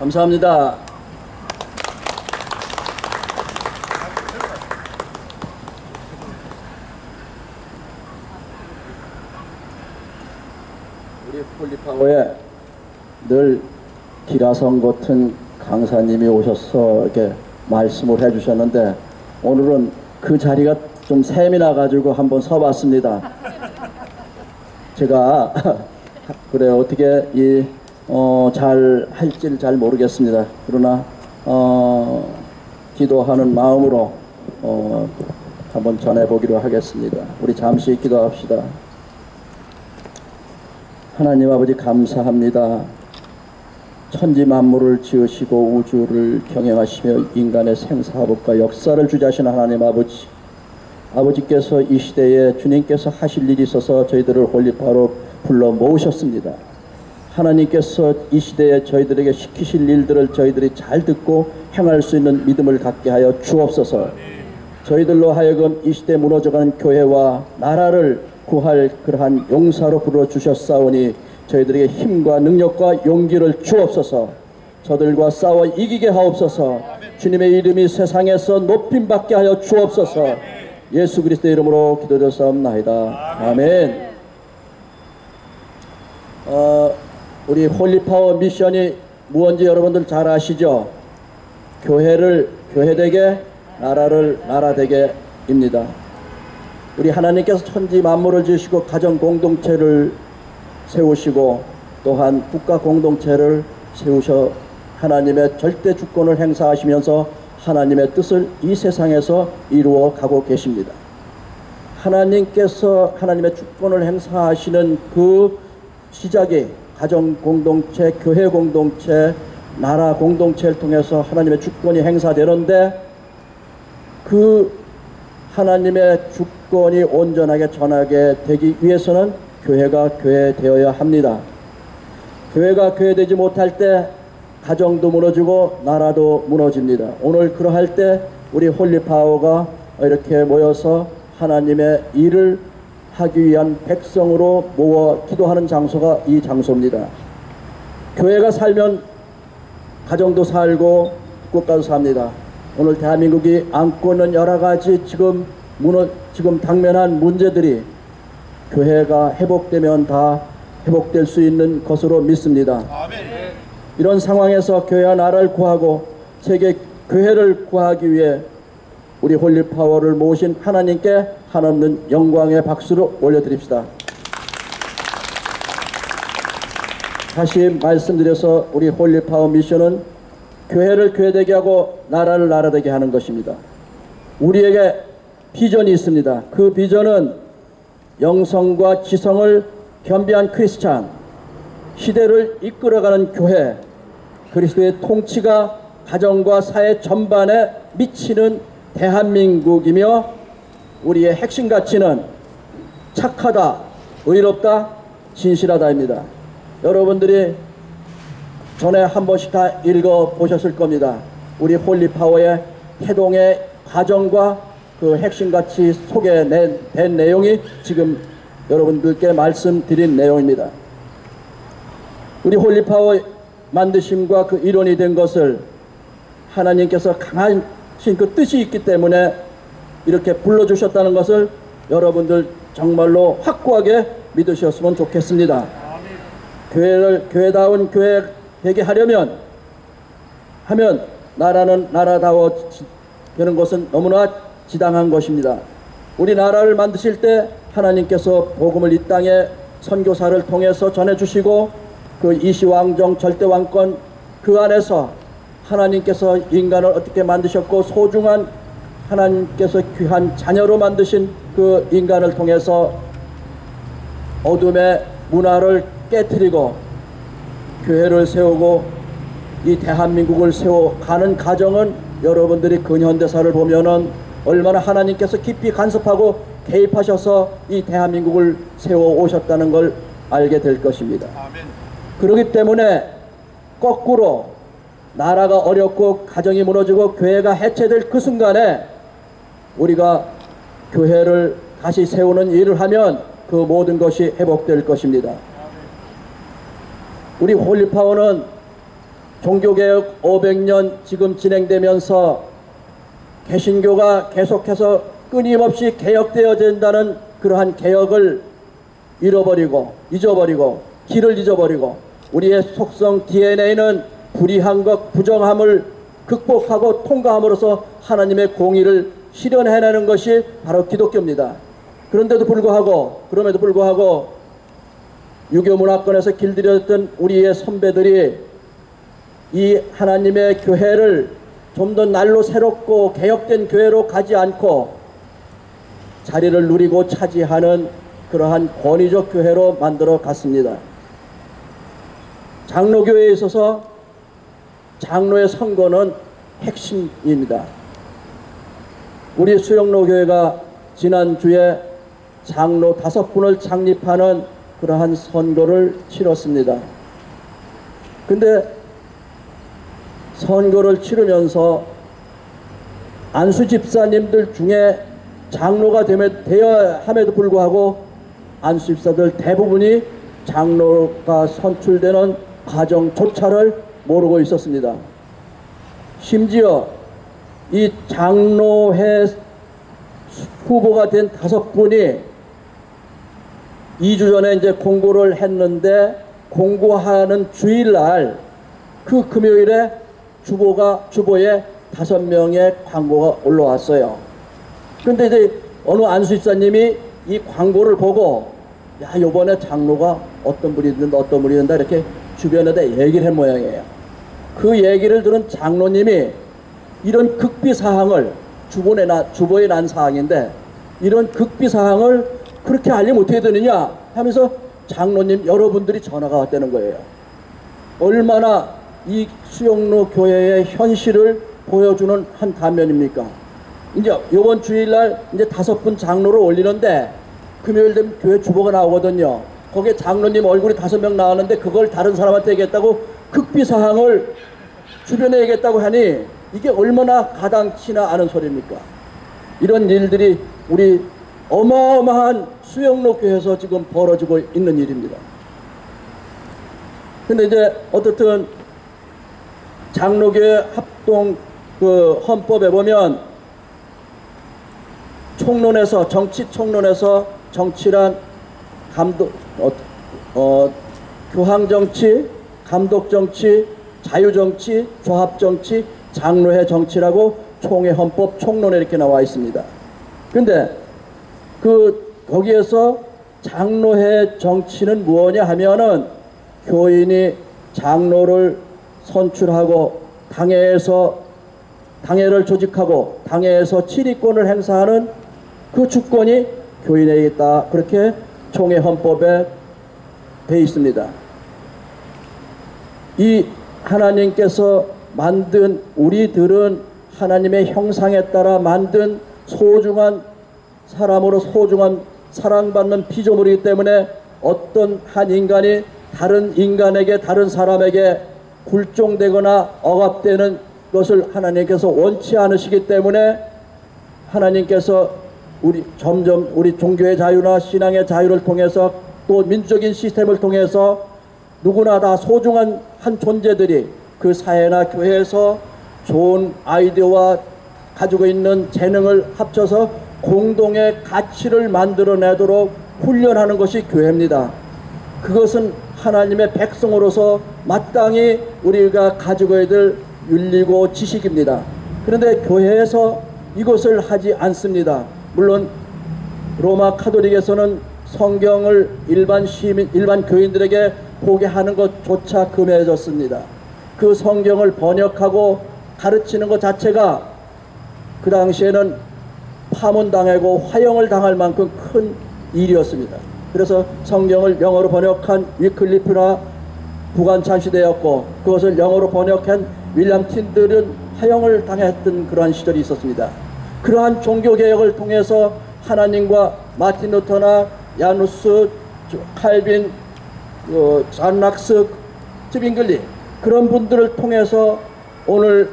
감사합니다. 우리 홀리파워에 늘 기라성 같은 강사님이 오셔서 이렇게 말씀을 해주셨는데 오늘은 그 자리가 좀 셈이 나가지고 한번 서봤습니다. 제가 그래 어떻게 잘 할지를 잘 모르겠습니다. 그러나 기도하는 마음으로 한번 전해보기로 하겠습니다. 우리 잠시 기도합시다. 하나님 아버지 감사합니다. 천지 만물을 지으시고 우주를 경영하시며 인간의 생사법과 역사를 주자신 하나님 아버지, 아버지께서 이 시대에 주님께서 하실 일이 있어서 저희들을 홀리파워로 불러 모으셨습니다. 하나님께서 이 시대에 저희들에게 시키실 일들을 저희들이 잘 듣고 행할 수 있는 믿음을 갖게 하여 주옵소서. 저희들로 하여금 이 시대에 무너져가는 교회와 나라를 구할 그러한 용사로 불러주셨사오니 저희들에게 힘과 능력과 용기를 주옵소서. 저들과 싸워 이기게 하옵소서. 주님의 이름이 세상에서 높임받게 하여 주옵소서. 예수 그리스도의 이름으로 기도드렸사옵나이다. 아멘. 우리 홀리파워 미션이 무엇인지 여러분들 잘 아시죠? 교회를 교회되게, 나라를 나라되게 입니다. 우리 하나님께서 천지 만물을 지으시고 가정 공동체를 세우시고 또한 국가 공동체를 세우셔 하나님의 절대 주권을 행사하시면서 하나님의 뜻을 이 세상에서 이루어 가고 계십니다. 하나님께서 하나님의 주권을 행사하시는 그 시작이 가정 공동체, 교회 공동체, 나라 공동체를 통해서 하나님의 주권이 행사되는데 그 하나님의 주권이 온전하게 전하게 되기 위해서는 교회가 교회되어야 합니다. 교회가 교회되지 못할 때 가정도 무너지고 나라도 무너집니다. 오늘 그러할 때 우리 홀리파워가 이렇게 모여서 하나님의 일을 하기 위한 백성으로 모아 기도하는 장소가 이 장소입니다. 교회가 살면 가정도 살고 국가도 삽니다. 오늘 대한민국이 안고 있는 여러 가지 지금 당면한 문제들이 교회가 회복되면 다 회복될 수 있는 것으로 믿습니다. 아멘. 이런 상황에서 교회와 나라를 구하고 세계 교회를 구하기 위해 우리 홀리파워를 모신 하나님께 한없는 영광의 박수를 올려드립시다. 다시 말씀드려서 우리 홀리파워 미션은 교회를 교회되게 하고 나라를 나라되게 하는 것입니다. 우리에게 비전이 있습니다. 그 비전은 영성과 지성을 겸비한 크리스찬, 시대를 이끌어가는 교회, 그리스도의 통치가 가정과 사회 전반에 미치는 대한민국이며 우리의 핵심 가치는 착하다, 의롭다, 진실하다입니다. 여러분들이 전에 한 번씩 다 읽어보셨을 겁니다. 우리 홀리파워의 태동의 과정과 그 핵심 가치 소개된 내용이 지금 여러분들께 말씀드린 내용입니다. 우리 홀리파워 만드심과 그 일원이 된 것을 하나님께서 강하신 그 뜻이 있기 때문에 이렇게 불러주셨다는 것을 여러분들 정말로 확고하게 믿으셨으면 좋겠습니다. 교회다운 교회 되게 하면 나라는 나라다워 되는 것은 너무나 지당한 것입니다. 우리나라를 만드실 때 하나님께서 복음을 이 땅에 선교사를 통해서 전해주시고 그 이시왕정 절대왕권 그 안에서 하나님께서 인간을 어떻게 만드셨고 소중한 하나님께서 귀한 자녀로 만드신 그 인간을 통해서 어둠의 문화를 깨트리고 교회를 세우고 이 대한민국을 세워가는 과정은 여러분들이 근현대사를 보면은 얼마나 하나님께서 깊이 간섭하고 개입하셔서 이 대한민국을 세워 오셨다는 걸 알게 될 것입니다. 아멘. 그렇기 때문에 거꾸로 나라가 어렵고 가정이 무너지고 교회가 해체될 그 순간에 우리가 교회를 다시 세우는 일을 하면 그 모든 것이 회복될 것입니다. 우리 홀리파워는 종교개혁 500년 지금 진행되면서 개신교가 계속해서 끊임없이 개혁되어야 된다는 그러한 개혁을 잊어버리고 길을 잊어버리고 우리의 속성 DNA는 불의한 것, 부정함을 극복하고 통과함으로써 하나님의 공의를 실현해내는 것이 바로 기독교입니다. 그럼에도 불구하고 유교 문화권에서 길들였던 우리의 선배들이 이 하나님의 교회를 좀 더 날로 새롭고 개혁된 교회로 가지 않고 자리를 누리고 차지하는 그러한 권위적 교회로 만들어 갔습니다. 장로교회에 있어서 장로의 선거는 핵심입니다. 우리 수영로교회가 지난주에 장로 5분을 창립하는 그러한 선거를 치렀습니다. 근데 선거를 치르면서 안수 집사님들 중에 장로가 되어야 함에도 불구하고 안수 집사들 대부분이 장로가 선출되는 과정조차를 모르고 있었습니다. 심지어 이 장로회 후보가 된 5분이 2주 전에 이제 공고를 했는데 공고하는 주일날 그 금요일에 주보에 5명의 광고가 올라왔어요. 근데 이제 어느 안수집사님이 이 광고를 보고 야, 요번에 장로가 어떤 분이 된다 이렇게 주변에다 얘기를 한 모양이에요. 그 얘기를 들은 장로님이 이런 극비사항을 주보에 난 사항인데 이런 극비사항을 그렇게 알리면 어떻게 되느냐 하면서 장로님 여러분들이 전화가 왔다는 거예요. 얼마나 이 수영로 교회의 현실을 보여주는 한 단면입니까? 이제 이번 주일날 이제 5분 장로를 올리는데 금요일 되면 교회 주보가 나오거든요. 거기에 장로님 얼굴이 5명 나왔는데 그걸 다른 사람한테 얘기했다고 극비사항을 주변에 얘기했다고 하니 이게 얼마나 가당치나 않은 소리입니까? 이런 일들이 우리 어마어마한 수영로 교회에서 지금 벌어지고 있는 일입니다. 근데 이제 어떻든 장로교회 합동 그 헌법에 보면 정치 총론에서 정치란 교황정치, 감독정치, 자유정치, 조합정치, 장로회 정치라고 총회 헌법 총론에 이렇게 나와 있습니다. 근데 거기에서 장로회 정치는 무엇이냐 하면은 교인이 장로를 선출하고 당회를 조직하고 당회에서 지휘권을 행사하는 그 주권이 교인에게 있다. 그렇게 총회 헌법에 되어 있습니다. 이 하나님께서 만든 우리들은 하나님의 형상에 따라 만든 소중한 사람으로 소중한 사랑받는 피조물이기 때문에 어떤 한 인간이 다른 사람에게 굴종되거나 억압되는 것을 하나님께서 원치 않으시기 때문에 하나님께서 점점 우리 종교의 자유나 신앙의 자유를 통해서 또 민주적인 시스템을 통해서 누구나 다 소중한 한 존재들이 그 사회나 교회에서 좋은 아이디어와 가지고 있는 재능을 합쳐서 공동의 가치를 만들어내도록 훈련하는 것이 교회입니다. 그것은 하나님의 백성으로서 마땅히 우리가 가지고 될 윤리고 지식입니다. 그런데 교회에서 이것을 하지 않습니다. 물론 로마 카톨릭에서는 성경을 일반 교인들에게 보게 하는 것조차 금해졌습니다. 그 성경을 번역하고 가르치는 것 자체가 그 당시에는 파문당하고 화형을 당할 만큼 큰 일이었습니다. 그래서 성경을 영어로 번역한 위클리프나 부관참시되었고 그것을 영어로 번역한 윌리엄 틴들은 화형을 당했던 그러한 시절이 있었습니다. 그러한 종교개혁을 통해서 하나님과 마틴 루터나 야누스, 칼빈, 존 락스, 즈빙글리 그런 분들을 통해서 오늘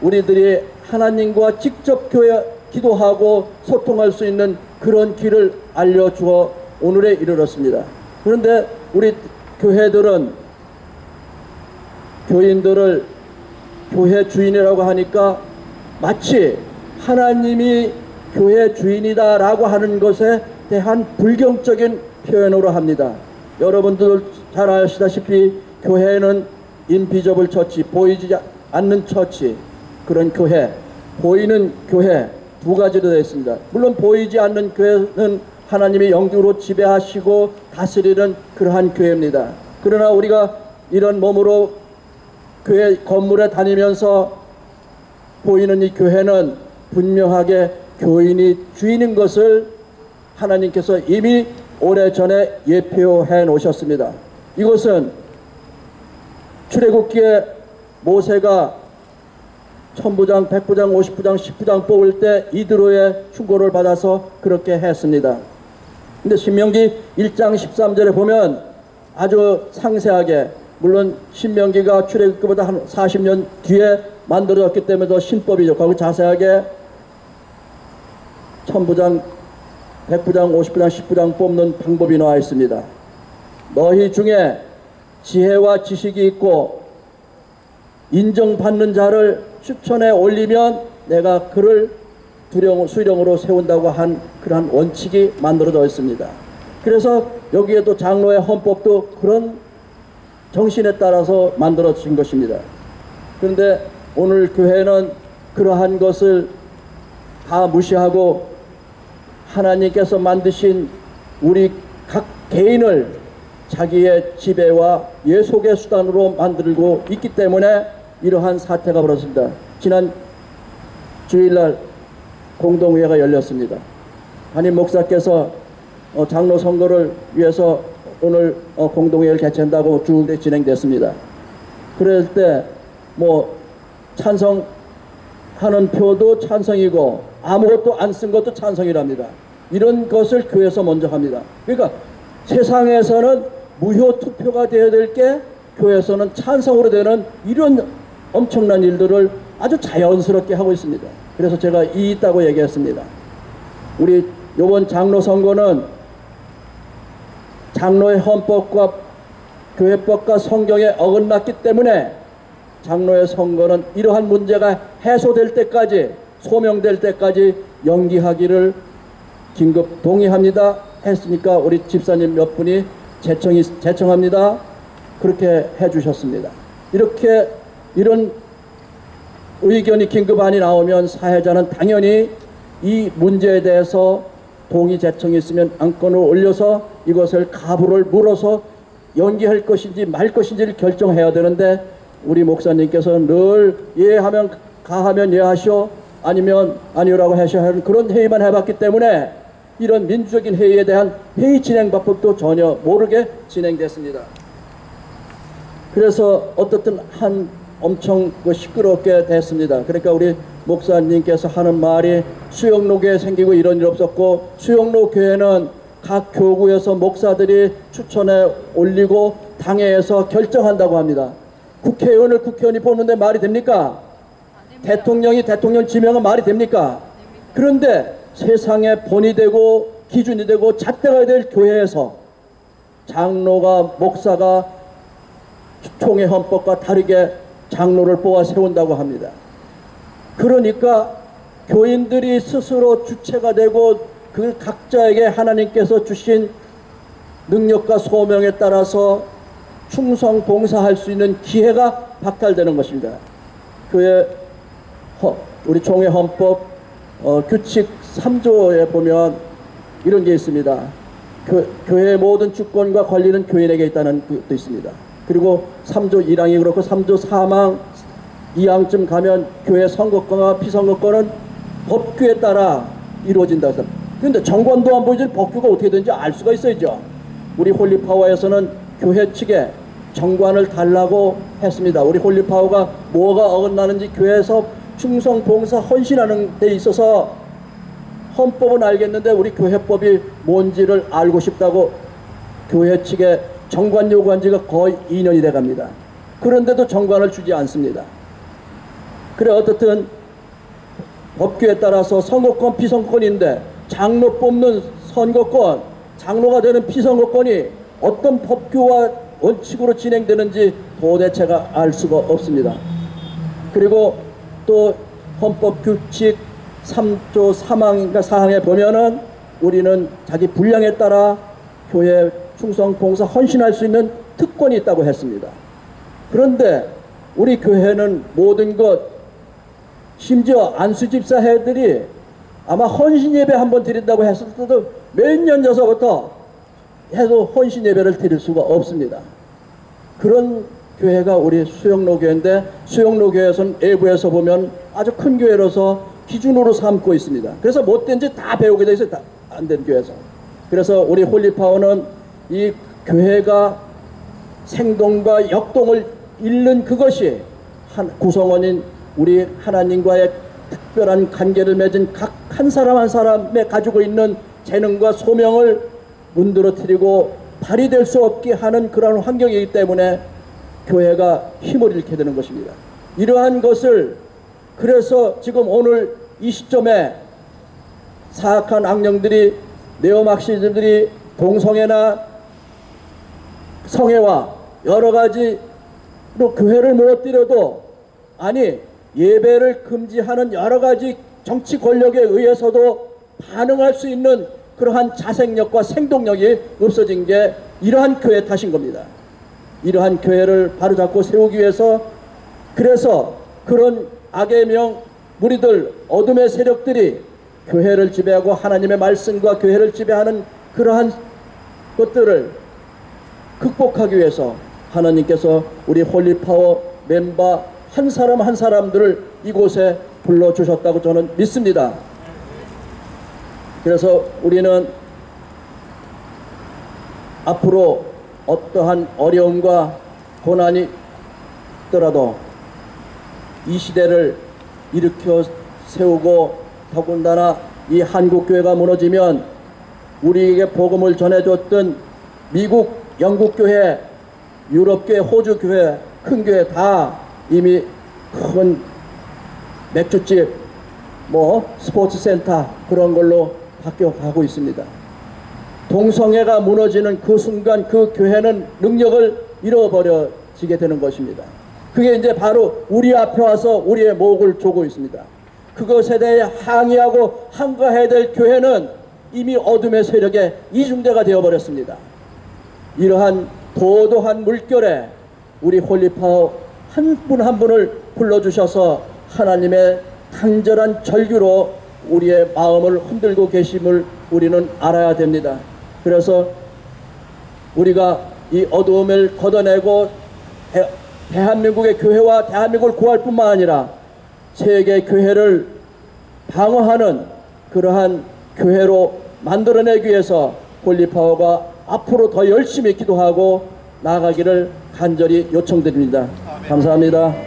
우리들이 하나님과 직접 기도하고 소통할 수 있는 그런 길을 알려주어 오늘에 이르렀습니다. 그런데 우리 교회들은 교인들을 교회 주인이라고 하니까 마치 하나님이 교회 주인이다라고 하는 것에 대한 불경적인 표현으로 합니다. 여러분들 잘 아시다시피 교회는 인비저블 처치, 보이지 않는 처치, 그런 교회, 보이는 교회 두 가지로 되어 있습니다. 물론 보이지 않는 교회는 하나님이 영적으로 지배하시고 다스리는 그러한 교회입니다. 그러나 우리가 이런 몸으로 교회 건물에 다니면서 보이는 이 교회는 분명하게 교인이 주인인 것을 하나님께서 이미 오래전에 예표해 놓으셨습니다. 이것은 출애굽기에 모세가 천부장, 백부장, 50부장, 10부장 뽑을 때 이드로의 충고를 받아서 그렇게 했습니다. 근데 신명기 1장 13절에 보면 아주 상세하게, 물론 신명기가 출애굽기보다 한 40년 뒤에 만들어졌기 때문에 더 신법이죠. 거기 자세하게 천부장, 백부장, 50부장, 10부장 뽑는 방법이 나와 있습니다. 너희 중에 지혜와 지식이 있고 인정받는 자를 추천해 올리면 내가 그를 수령으로 세운다고 한 그러한 원칙이 만들어져 있습니다. 그래서 여기에도 장로의 헌법도 그런 정신에 따라서 만들어진 것입니다. 그런데 오늘 교회는 그러한 것을 다 무시하고 하나님께서 만드신 우리 각 개인을 자기의 지배와 예속의 수단으로 만들고 있기 때문에 이러한 사태가 벌어졌습니다. 지난 주일날 공동회의가 열렸습니다. 담임 목사께서 장로 선거를 위해서 오늘 공동회의를 개최한다고 쭉 진행됐습니다. 그럴 때 뭐 찬성하는 표도 찬성이고 아무것도 안 쓴 것도 찬성이랍니다. 이런 것을 교회에서 먼저 합니다. 그러니까 세상에서는 무효 투표가 되어야 될 게 교회에서는 찬성으로 되는 이런 엄청난 일들을 아주 자연스럽게 하고 있습니다. 그래서 제가 있다고 얘기했습니다. 우리 이번 장로 선거는 장로의 헌법과 교회법과 성경에 어긋났기 때문에 장로의 선거는 이러한 문제가 해소될 때까지, 소명될 때까지 연기하기를 긴급 동의합니다 했으니까 우리 집사님 몇 분이 제청합니다 그렇게 해주셨습니다. 이렇게 이런 의견이 긴급안이 나오면 사회자는 당연히 이 문제에 대해서 동의 제청이 있으면 안건을 올려서 이것을 가부를 물어서 연기할 것인지 말 것인지를 결정해야 되는데, 우리 목사님께서 늘 예하면 가하면 예하시오, 아니면 아니오라고 하셔야 하는 그런 회의만 해봤기 때문에 이런 민주적인 회의에 대한 회의 진행 방법도 전혀 모르게 진행됐습니다. 그래서 어떻든 엄청 시끄럽게 됐습니다. 그러니까 우리 목사님께서 하는 말이 수영로교회 생기고 이런 일 없었고, 수영로 교회는 각 교구에서 목사들이 추천해 올리고 당회에서 결정한다고 합니다. 국회의원을 국회의원이 뽑는데 말이 됩니까? 대통령이 대통령 지명은 말이 됩니까? 그런데 세상에 본이 되고 기준이 되고 잣대가 될 교회에서 장로가, 목사가 총회 헌법과 다르게 장로를 뽑아 세운다고 합니다. 그러니까 교인들이 스스로 주체가 되고 그 각자에게 하나님께서 주신 능력과 소명에 따라서 충성 봉사할 수 있는 기회가 박탈되는 것입니다. 교회 우리 총회 헌법 규칙 3조에 보면 이런 게 있습니다. 교회의 모든 주권과 권리는 교인에게 있다는 것도 있습니다. 그리고 3조 1항이 그렇고 3조 3항 2항쯤 가면 교회 선거권과 피선거권은 법규에 따라 이루어진다고 해서, 그런데 정권도 안 보이지 법규가 어떻게 되는지 알 수가 있어야죠. 우리 홀리파워에서는 교회 측에 정관을 달라고 했습니다. 우리 홀리파워가 뭐가 어긋나는지 교회에서 충성, 봉사, 헌신하는 데 있어서 헌법은 알겠는데 우리 교회법이 뭔지를 알고 싶다고 교회 측에 정관 요구한 지가 거의 2년이 돼 갑니다. 그런데도 정관을 주지 않습니다. 그래 어떻든 법규에 따라서 선거권, 피선거권인데 장로 뽑는 선거권, 장로가 되는 피선거권이 어떤 법규와 원칙으로 진행되는지 도대체가 알 수가 없습니다. 그리고 또 헌법 규칙 3조 3항인가 4항에 보면은 우리는 자기 분량에 따라 교회 충성, 봉사, 헌신할 수 있는 특권이 있다고 했습니다. 그런데 우리 교회는 모든 것, 심지어 안수집사회들이 아마 헌신 예배 한번 드린다고 했을 때도 몇 년 전서부터 해도 헌신 예배를 드릴 수가 없습니다. 그런 교회가 우리 수영로 교회인데, 수영로 교회에서는 외부에서 보면 아주 큰 교회로서 기준으로 삼고 있습니다. 그래서 못된 짓 다 배우게 돼 있어요. 안 된 교회에서. 그래서 우리 홀리파워는 이 교회가 생동과 역동을 잃는 그것이 구성원인 우리 하나님과의 특별한 관계를 맺은 각 한 사람 한 사람에 가지고 있는 재능과 소명을 문드러뜨리고 발휘될 수 없게 하는 그러한 환경이기 때문에 교회가 힘을 잃게 되는 것입니다. 이러한 것을, 그래서 지금 오늘 이 시점에 사악한 악령들이, 네오막시즘들이 동성애나 성애와 여러 가지로 교회를 무너뜨려도, 아니 예배를 금지하는 여러 가지 정치 권력에 의해서도 반응할 수 있는 그러한 자생력과 생동력이 없어진 게 이러한 교회 탓인 겁니다. 이러한 교회를 바로잡고 세우기 위해서, 그래서 그런 악의 명 무리들, 어둠의 세력들이 교회를 지배하고 하나님의 말씀과 교회를 지배하는 그러한 것들을 극복하기 위해서 하나님께서 우리 홀리파워 멤버 한 사람 한 사람들을 이곳에 불러주셨다고 저는 믿습니다. 그래서 우리는 앞으로 어떠한 어려움과 고난이 있더라도 이 시대를 일으켜 세우고, 더군다나 이 한국교회가 무너지면 우리에게 복음을 전해줬던 미국, 영국교회, 유럽교회, 호주교회, 큰 교회 다 이미 큰 맥주집, 스포츠센터 그런 걸로 바뀌어가고 있습니다. 동성애가 무너지는 그 순간 그 교회는 능력을 잃어버려지게 되는 것입니다. 그게 이제 바로 우리 앞에 와서 우리의 목을 조고 있습니다. 그것에 대해 항의하고 항거해야 될 교회는 이미 어둠의 세력에 이중대가 되어버렸습니다. 이러한 도도한 물결에 우리 홀리파워 한 분 한 분을 불러주셔서 하나님의 간절한 절규로 우리의 마음을 흔들고 계심을 우리는 알아야 됩니다. 그래서 우리가 이 어두움을 걷어내고 대한민국의 교회와 대한민국을 구할 뿐만 아니라 세계 교회를 방어하는 그러한 교회로 만들어내기 위해서 홀리파워가 앞으로 더 열심히 기도하고 나아가기를 간절히 요청드립니다. 감사합니다.